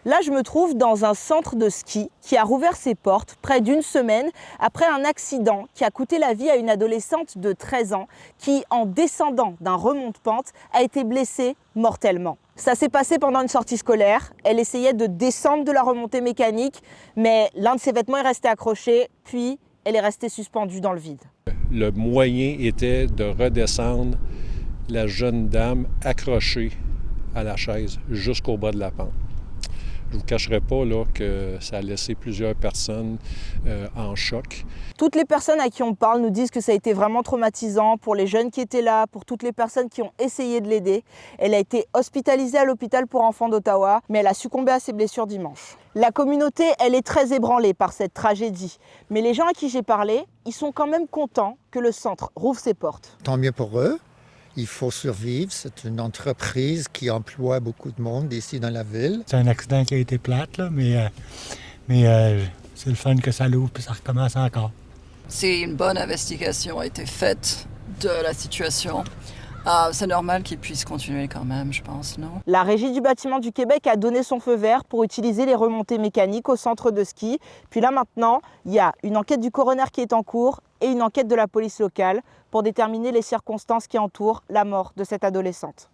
Là, je me trouve dans un centre de ski qui a rouvert ses portes près d'une semaine après un accident qui a coûté la vie à une adolescente de 13 ans qui, en descendant d'un remonte-pente, a été blessée mortellement. Ça s'est passé pendant une sortie scolaire. Elle essayait de descendre de la remontée mécanique, mais l'un de ses vêtements est resté accroché, puis elle est restée suspendue dans le vide. Le moyen était de redescendre la jeune dame accrochée à la chaise jusqu'au bas de la pente. Je ne vous cacherai pas là, que ça a laissé plusieurs personnes en choc. Toutes les personnes à qui on parle nous disent que ça a été vraiment traumatisant pour les jeunes qui étaient là, pour toutes les personnes qui ont essayé de l'aider. Elle a été hospitalisée à l'hôpital pour enfants d'Ottawa, mais elle a succombé à ses blessures dimanche. La communauté, elle est très ébranlée par cette tragédie. Mais les gens à qui j'ai parlé, ils sont quand même contents que le centre rouvre ses portes. Tant mieux pour eux. Il faut survivre. C'est une entreprise qui emploie beaucoup de monde ici dans la ville. C'est un accident qui a été plate, là, mais c'est le fun que ça l'ouvre puis ça recommence encore. C'est une bonne investigation a été faite de la situation. C'est normal qu'ils puissent continuer quand même, je pense, non? La Régie du bâtiment du Québec a donné son feu vert pour utiliser les remontées mécaniques au centre de ski. Puis là maintenant, il y a une enquête du coroner qui est en cours et une enquête de la police locale pour déterminer les circonstances qui entourent la mort de cette adolescente.